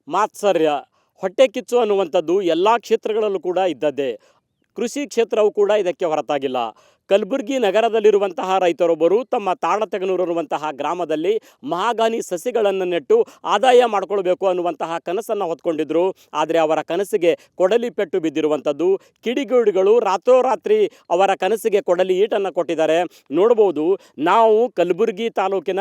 ಮಾತ್ಸರ್ಯ, ಹೊಟ್ಟೆ ಕಿಚ್ಚು ಅನ್ನುವಂಥದ್ದು ಎಲ್ಲ ಕ್ಷೇತ್ರಗಳಲ್ಲೂ ಕೂಡ ಇದ್ದದ್ದೇ. ಕೃಷಿ ಕ್ಷೇತ್ರವು ಕೂಡ ಇದಕ್ಕೆ ಹೊರತಾಗಿಲ್ಲ. ಕಲಬುರಗಿ ನಗರದಲ್ಲಿರುವಂತಹ ರೈತರೊಬ್ಬರು ತಮ್ಮ ತಾಳತೆಗನೂರು ಅನ್ನುವಂತಹ ಗ್ರಾಮದಲ್ಲಿ ಮಹಾಗಾನಿ ಸಸಿಗಳನ್ನು ನೆಟ್ಟು ಆದಾಯ ಮಾಡಿಕೊಳ್ಬೇಕು ಅನ್ನುವಂತಹ ಕನಸನ್ನು ಹೊತ್ಕೊಂಡಿದ್ರು. ಆದರೆ ಅವರ ಕನಸಿಗೆ ಕೊಡಲಿ ಪೆಟ್ಟು ಬಿದ್ದಿರುವಂಥದ್ದು. ಕಿಡಿಗೇಡಿಗಳು ರಾತ್ರೋರಾತ್ರಿ ಅವರ ಕನಸಿಗೆ ಕೊಡಲಿ ಈಟನ್ನು ಕೊಟ್ಟಿದ್ದಾರೆ. ನೋಡ್ಬೋದು, ನಾವು ಕಲಬುರಗಿ ತಾಲೂಕಿನ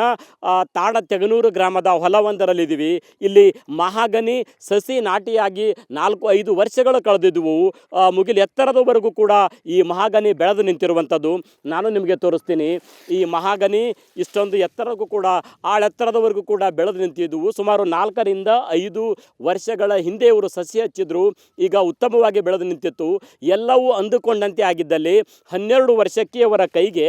ತಾಳತೆಗನೂರು ಗ್ರಾಮದ ಹೊಲವೊಂದರಲ್ಲಿದ್ದೀವಿ. ಇಲ್ಲಿ ಮಹಾಗನಿ ಸಸಿ ನಾಟಿಯಾಗಿ 4-5 ವರ್ಷಗಳು ಕಳೆದಿದ್ವು. ಮುಗಿಲು ಎತ್ತರದವರೆಗೂ ಕೂಡ ಈ ಮಹಾಗನಿ ಬೆಳೆದು ನಿಂತಿರುವಂಥದ್ದು ನಾನು ನಿಮಗೆ ತೋರಿಸ್ತೀನಿ. ಈ ಮಹಾಗನಿ ಇಷ್ಟೊಂದು ಎತ್ತರಕ್ಕೂ ಕೂಡ ಆಳೆತ್ತರದವರೆಗೂ ಕೂಡ ಬೆಳೆದು ನಿಂತಿದ್ವು. ಸುಮಾರು 4-5 ವರ್ಷಗಳ ಹಿಂದೆ ಇವರು ಸಸಿ ಹಚ್ಚಿದ್ರು. ಈಗ ಉತ್ತಮವಾಗಿ ಬೆಳೆದು ನಿಂತಿತ್ತು. ಎಲ್ಲವೂ ಅಂದುಕೊಂಡಂತೆ ಆಗಿದ್ದಲ್ಲಿ 12 ವರ್ಷಕ್ಕೆ ಇವರ ಕೈಗೆ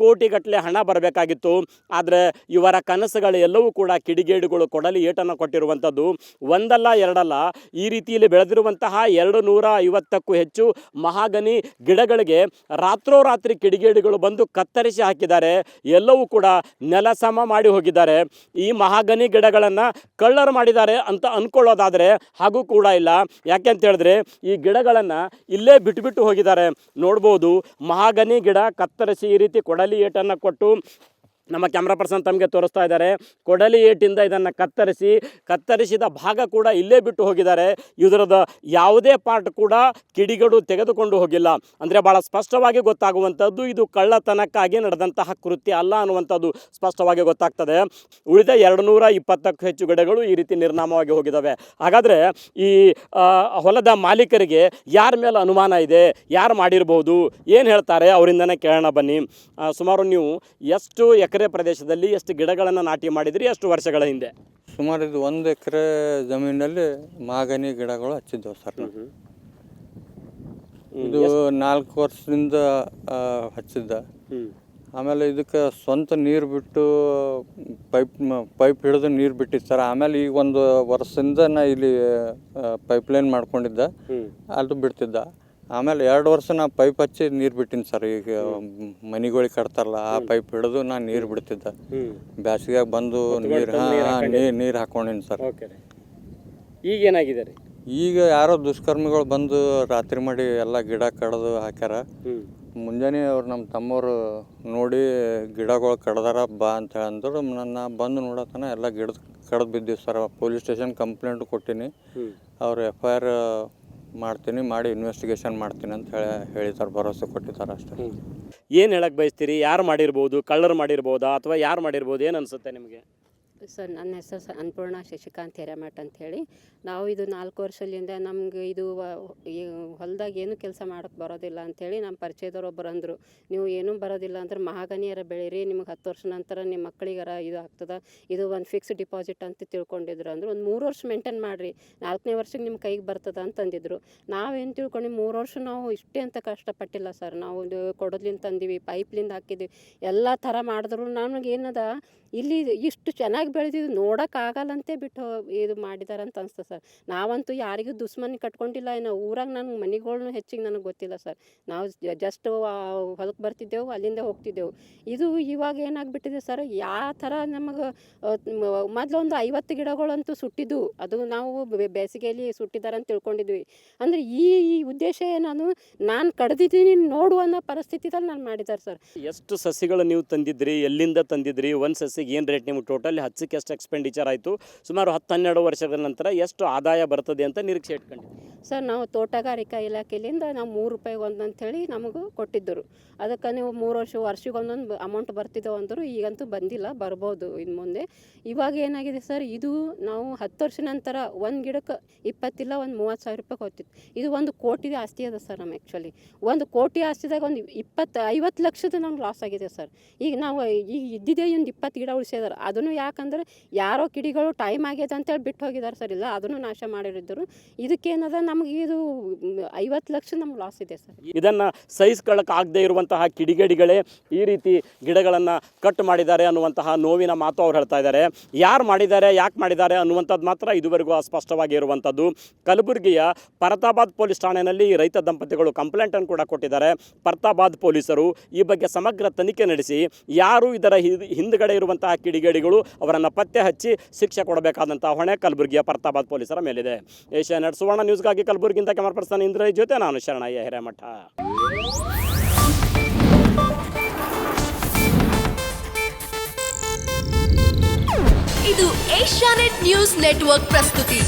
ಕೋಟಿಗಟ್ಟಲೆ ಹಣ ಬರಬೇಕಾಗಿತ್ತು. ಆದರೆ ಇವರ ಕನಸುಗಳು ಎಲ್ಲವೂ ಕೂಡ ಕಿಡಿಗೇಡಿಗಳು ಕೊಡಲಿ ಏಟನ್ನು ಕೊಟ್ಟಿರುವಂಥದ್ದು. ಒಂದಲ್ಲ ಎರಡಲ್ಲ, ಈ ರೀತಿಯಲ್ಲಿ ಬೆಳೆದಿರುವಂತಹ 250ಕ್ಕೂ ಹೆಚ್ಚು ಮಹಾಗನಿ ಗಿಡಗಳಿಗೆ ರಾತ್ರೋರಾತ್ರಿ ಕಿಡಿಗೇಡಿಗಳು ಬಂದು ಕತ್ತರಿಸಿ ಹಾಕಿದ್ದಾರೆ. ಎಲ್ಲವೂ ಕೂಡ ನೆಲ ಸಮ ಮಾಡಿ ಹೋಗಿದ್ದಾರೆ. ಈ ಮಹಾಗನಿ ಗಿಡಗಳನ್ನು ಕಳ್ಳರು ಮಾಡಿದ್ದಾರೆ ಅಂತ ಅಂದ್ಕೊಳ್ಳೋದಾದರೆ ಹಾಗೂ ಕೂಡ ಇಲ್ಲ. ಯಾಕೆಂತ ಹೇಳಿದ್ರೆ ಈ ಗಿಡಗಳನ್ನು ಇಲ್ಲೇ ಬಿಟ್ಟು ಹೋಗಿದ್ದಾರೆ. ನೋಡ್ಬೋದು, ಮಹಾಗನಿ ಗಿಡ ಕತ್ತರಿಸಿ ಈ ರೀತಿ ಕೊಡಲಿ ಏಟನ್ನು ಕೊಟ್ಟು ನಮ್ಮ ಕ್ಯಾಮ್ರಾ ಪರ್ಸನ್ ತಮಗೆ ತೋರಿಸ್ತಾ ಇದ್ದಾರೆ. ಕೊಡಲಿ ಏಟಿಂದ ಇದನ್ನು ಕತ್ತರಿಸಿದ ಭಾಗ ಕೂಡ ಇಲ್ಲೇ ಬಿಟ್ಟು ಹೋಗಿದ್ದಾರೆ. ಇದರದ ಯಾವುದೇ ಪಾರ್ಟ್ ಕೂಡ ಕಿಡಿಗೇಡು ತೆಗೆದುಕೊಂಡು ಹೋಗಿಲ್ಲ. ಅಂದರೆ ಭಾಳ ಸ್ಪಷ್ಟವಾಗಿ ಗೊತ್ತಾಗುವಂಥದ್ದು ಇದು ಕಳ್ಳತನಕ್ಕಾಗಿ ನಡೆದಂತಹ ಕೃತ್ಯ ಅಲ್ಲ ಅನ್ನುವಂಥದ್ದು ಸ್ಪಷ್ಟವಾಗಿ ಗೊತ್ತಾಗ್ತದೆ. ಉಳಿದ 220ಕ್ಕೂ ಹೆಚ್ಚು ಗಿಡಗಳು ಈ ರೀತಿ ನಿರ್ನಾಮವಾಗಿ ಹೋಗಿದ್ದಾವೆ. ಹಾಗಾದರೆ ಈ ಹೊಲದ ಮಾಲೀಕರಿಗೆ ಯಾರ ಮೇಲೆ ಅನುಮಾನ ಇದೆ, ಯಾರು ಮಾಡಿರ್ಬೋದು, ಏನು ಹೇಳ್ತಾರೆ ಅವರಿಂದನೇ ಕೇಳೋಣ ಬನ್ನಿ. ಸುಮಾರು ನೀವು ಎಷ್ಟು ಎಕರೆ ಪ್ರದೇಶದಲ್ಲಿ ಎಷ್ಟು ಗಿಡಗಳನ್ನು ನಾಟಿ ಮಾಡಿದ್ರಿ, ಎಷ್ಟು ವರ್ಷಗಳ ಹಿಂದೆ? ಸುಮಾರು ಇದು 1 ಎಕರೆ ಜಮೀನಲ್ಲಿ ಮಹಾಗನಿ ಗಿಡಗಳು ಹಚ್ಚಿದ್ದೆವು ಸರ್. ಇದು 4 ವರ್ಷದಿಂದ ಹಚ್ಚಿದ್ದ. ಆಮೇಲೆ ಇದಕ್ಕೆ ಸ್ವಂತ ನೀರು ಬಿಟ್ಟು ಪೈಪ್ ಹಿಡಿದು ನೀರು ಬಿಟ್ಟಿದ್ದು ಸರ್. ಆಮೇಲೆ ಈಗ 1 ವರ್ಷದಿಂದ ನಾ ಇಲ್ಲಿ ಪೈಪ್ಲೈನ್ ಮಾಡ್ಕೊಂಡಿದ್ದ, ಅದು ಬಿಡ್ತಿದ್ದ. ಆಮೇಲೆ 2 ವರ್ಷ ನಾ ಪೈಪ್ ಹಚ್ಚಿ ನೀರು ಬಿಟ್ಟಿನಿ ಸರ್. ಈಗ ಮನೆಗಳಿಗೆ ಕಟ್ತಾರಲ್ಲ, ಆ ಪೈಪ್ ಹಿಡಿದು ನಾನು ನೀರು ಬಿಡ್ತಿದ್ದ. ಬ್ಯಾಸಿಗೆ ಬಂದು ನೀರು ಹಾಕೊಂಡಿನಿ ಸರ್. ಈಗ ಏನಾಗಿದೆ ರೀ? ಈಗ ಯಾರೋ ದುಷ್ಕರ್ಮಿಗಳು ಬಂದು ರಾತ್ರಿ ಮಾಡಿ ಎಲ್ಲ ಗಿಡ ಕಡ್ದು ಹಾಕ್ಯಾರ. ಮುಂಜಾನೆ ಅವ್ರು ನಮ್ಮ ತಮ್ಮವರು ನೋಡಿ ಗಿಡಗಳು ಕಡ್ದಾರ ಬಾ ಅಂತ ಹೇಳಿದ್ರು. ನನ್ನ ಬಂದು ನೋಡತನ ಎಲ್ಲ ಗಿಡ ಕಡ್ದು ಬಿದ್ದೀವಿ ಸರ್. ಪೊಲೀಸ್ ಸ್ಟೇಷನ್ ಕಂಪ್ಲೇಂಟ್ ಕೊಟ್ಟಿನಿ. ಅವ್ರು FIR ಮಾಡ್ತೀನಿ, ಮಾಡಿ ಇನ್ವೆಸ್ಟಿಗೇಷನ್ ಮಾಡ್ತೀನಿ ಅಂತ ಹೇಳಿದ್ದಾರೆ, ಭರವಸೆ ಕೊಟ್ಟಿದ್ದಾರೆ ಅಷ್ಟೇ. ಏನು ಹೇಳಕ್ಕೆ ಬಯಸ್ತೀರಿ? ಯಾರು ಮಾಡಿರ್ಬೋದು? ಕಳ್ಳರು ಮಾಡಿರ್ಬೋದಾ ಅಥವಾ ಯಾರು ಮಾಡಿರ್ಬೋದು? ಏನು ಅನಿಸುತ್ತೆ ನಿಮಗೆ? ಸರ್, ನನ್ನ ಹೆಸರು ಅನ್ನಪೂರ್ಣ ಶಶಿಕಾಂತ್ ಹಿರೇಮಠ ಅಂಥೇಳಿ. ನಾವು ಇದು 4 ವರ್ಷದಿಂದ ನಮ್ಗೆ ಇದು ಹೊಲದಾಗ ಏನು ಕೆಲಸ ಮಾಡೋಕ್ಕೆ ಬರೋದಿಲ್ಲ ಅಂಥೇಳಿ ನಮ್ಮ ಪರಿಚಯದವ್ರೊಬ್ಬರು ಅಂದರು, ನೀವು ಏನೂ ಬರೋದಿಲ್ಲ ಅಂದ್ರೆ ಮಹಾಗನಿಯರ ಬೆಳೀರಿ, ನಿಮ್ಗೆ 10 ವರ್ಷ ನಂತರ ನಿಮ್ಮ ಮಕ್ಕಳಿಗಾರ ಇದು ಆಗ್ತದೆ, ಇದು ಒಂದು ಫಿಕ್ಸ್ ಡಿಪಾಸಿಟ್ ಅಂತ ತಿಳ್ಕೊಂಡಿದ್ರು. ಅಂದ್ರೆ ಒಂದು 3 ವರ್ಷ ಮೇಂಟೈನ್ ಮಾಡಿರಿ, 4ನೇ ವರ್ಷಕ್ಕೆ ನಿಮ್ಮ ಕೈಗೆ ಬರ್ತದೆ ಅಂತಂದಿದ್ರು. ನಾವೇನು ತಿಳ್ಕೊಂಡು 3 ವರ್ಷ ನಾವು ಇಷ್ಟೇ ಅಂತ ಕಷ್ಟಪಟ್ಟಿಲ್ಲ ಸರ್. ನಾವು ಕೊಡೋದ್ಲಿಂದ ತಂದೀವಿ, ಪೈಪ್ಲಿಂದ ಹಾಕಿದ್ದೀವಿ, ಎಲ್ಲ ಥರ ಮಾಡಿದ್ರು ನಮಗೇನದ ಇಲ್ಲಿ ಇಷ್ಟು ಚೆನ್ನಾಗಿ ಬೆಳೆದಿದ್ದು ನೋಡೋಕ್ಕಾಗಲ್ಲಂತೆ ಬಿಟ್ಟು ಇದು ಮಾಡಿದ್ದಾರೆ ಅಂತ ಅನಿಸ್ತದೆ ಸರ್. ನಾವಂತೂ ಯಾರಿಗೂ ದುಶ್ಮನಿ ಕಟ್ಕೊಂಡಿಲ್ಲ. ಇನ್ನು ಊರಾಗ ನನ್ನ ಮನೆಗಳ್ನು ಹೆಚ್ಚಿಗೆ ನನಗೆ ಗೊತ್ತಿಲ್ಲ ಸರ್. ನಾವು ಜಸ್ಟ್ ಹೊಲಕ್ಕೆ ಬರ್ತಿದ್ದೆವು, ಅಲ್ಲಿಂದ ಹೋಗ್ತಿದ್ದೆವು. ಇದು ಇವಾಗ ಏನಾಗ್ಬಿಟ್ಟಿದೆ ಸರ್, ಯಾವ ಥರ ನಮಗೆ ಮೊದಲೊಂದು 50 ಗಿಡಗಳಂತೂ ಸುಟ್ಟಿದ್ದು, ಅದು ನಾವು ಬೇಸಿಗೆಯಲ್ಲಿ ಸುಟ್ಟಿದ್ದಾರೆ ಅಂತ ತಿಳ್ಕೊಂಡಿದ್ವಿ. ಅಂದರೆ ಈ ಉದ್ದೇಶ ನಾನು ಕಡ್ದಿದ್ದೀನಿ ನೋಡು ಅನ್ನೋ ಪರಿಸ್ಥಿತಿದಲ್ಲಿ ನಾನು ಮಾಡಿದ್ದಾರೆ ಸರ್. ಎಷ್ಟು ಸಸಿಗಳು ನೀವು ತಂದಿದ್ರಿ, ಎಲ್ಲಿಂದ ತಂದಿದ್ರಿ, ಒಂದು ಸಸಿಗೆ ಏನು ರೇಟ್ ನಿಮ್ಗೆ ಟೋಟಲ್ ಹಚ್ಚಕ್ಕೆ ಎಷ್ಟು ಎಕ್ಸ್ಪೆಂಡಿಚರ್ ಆಯಿತು, ಸುಮಾರು 10-12 ವರ್ಷಗಳ ನಂತರ ಎಷ್ಟು ಆದಾಯ ಬರ್ತದೆ ಅಂತ ನಿರೀಕ್ಷೆ ಇಟ್ಕೊಂಡಿದ್ವಿ ಸರ್? ನಾವು ತೋಟಗಾರಿಕಾ ಇಲಾಖೆಯಿಂದ ನಾವು 3 ರೂಪಾಯಿ ಒಂದು ಅಂಥೇಳಿ ನಮಗೂ ಕೊಟ್ಟಿದ್ದರು. ಅದಕ್ಕೆ ನೀವು 3 ವರ್ಷಕ್ಕೆ ಒಂದೊಂದು ಅಮೌಂಟ್ ಬರ್ತಿದ್ದವು ಅಂದರು. ಈಗಂತೂ ಬಂದಿಲ್ಲ, ಬರ್ಬೋದು ಇನ್ನು ಮುಂದೆ. ಇವಾಗ ಏನಾಗಿದೆ ಸರ್, ಇದು ನಾವು 10 ವರ್ಷ ನಂತರ ಒಂದು ಗಿಡಕ್ಕೆ 20 ಇಲ್ಲ ಒಂದು 30,000 ರೂಪಾಯಿ ಹೋಗ್ತಿತ್ತು. ಇದು 1 ಕೋಟಿ ಆಸ್ತಿ ಅದ ಸರ್. ನಮ್ಮ ಆ್ಯಕ್ಚುಲಿ 1 ಕೋಟಿ ಆಸ್ತಿದಾಗ ಒಂದು 50 ಲಕ್ಷದ ನಮ್ಗೆ ಲಾಸ್ ಆಗಿದೆ ಸರ್. ಈಗ ನಾವು ಈಗ ಇದ್ದಿದ್ದೇ ಒಂದು 20 ಗಿಡ ಉಳಿಸಿದಾರೆ. ಅದನ್ನು ಯಾಕಂದ್ರೆ ಯಾರೋ ಕಿಡಿಗಳು ಟೈಮ್ ಆಗ್ಯದ ಅಂತೇಳಿ ಬಿಟ್ಟು ಹೋಗಿದ್ದಾರೆ ಸರ್. ಇಲ್ಲ, ಅದನ್ನು ನಾಶ ಮಾಡಿರಿದ್ದರು. ಇದಕ್ಕೇನದ ನಮಗೆ ಇದು 50 ಲಕ್ಷ ನಮ್ಗೆ ಲಾಸ್ ಇದೆ ಸರ್. ಇದನ್ನು ಸಹಿಸ್ಕೊಳ್ಳೋಕ್ಕಾಗದೇ ಇರುವಂತಹ ಕಿಡಿಗೇಡಿಗಳೇ ಈ ರೀತಿ ಗಿಡಗಳನ್ನು ಕಟ್ ಮಾಡಿದ್ದಾರೆ ಅನ್ನುವಂತಹ ನೋವಿನ ಮಾತು ಅವ್ರು ಹೇಳ್ತಾ ಇದ್ದಾರೆ. ಯಾರು ಮಾಡಿದ್ದಾರೆ, ಯಾಕೆ ಮಾಡಿದ್ದಾರೆ ಅನ್ನುವಂಥದ್ದು ಮಾತ್ರ ಇದುವರೆಗೂ ಅಸ್ಪಷ್ಟವಾಗಿ ಇರುವಂಥದ್ದು. ಕಲಬುರಗಿಯ ಪರತಾಬಾದ್ ಪೊಲೀಸ್ ಠಾಣೆಯಲ್ಲಿ ಈ ರೈತ ದಂಪತಿಗಳು ಕಂಪ್ಲೇಂಟನ್ನು ಕೂಡ ಕೊಟ್ಟಿದ್ದಾರೆ. ಪರತಾಬಾದ್ ಪೊಲೀಸರು ಈ ಬಗ್ಗೆ ಸಮಗ್ರ ತನಿಖೆ ನಡೆಸಿ ಯಾರು ಇದರ ಹಿಂದುಗಡೆ ಇರುವಂತಹ ಕಿಡಿಗೇಡಿಗಳು ಅವರನ್ನು ಪತ್ತೆ ಹಚ್ಚಿ ಶಿಕ್ಷೆ ಕೊಡಬೇಕಾದಂಥ ಹೊಣೆ ಕಲಬುರಗಿಯ ಪರತಾಬಾದ್ ಪೊಲೀಸರ ಮೇಲಿದೆ. ಏಷ್ಯಾನೆಟ್ ಸುವರ್ಣ ನ್ಯೂಸ್ಗಾಗಿ ಕಲಬುರಗಿಯಿಂದ ಕ್ಯಾಮರಾ ಪರ್ಸನ್ ಇಂದ್ರಜ್ ಜೊತೆ ನಾನು ಶರಣಯ್ಯ ಹಿರೇಮಠ. ಇದು ಏಷ್ಯಾನೆಟ್ ನ್ಯೂಸ್ ನೆಟ್ವರ್ಕ್ ಪ್ರಸ್ತುತಿ.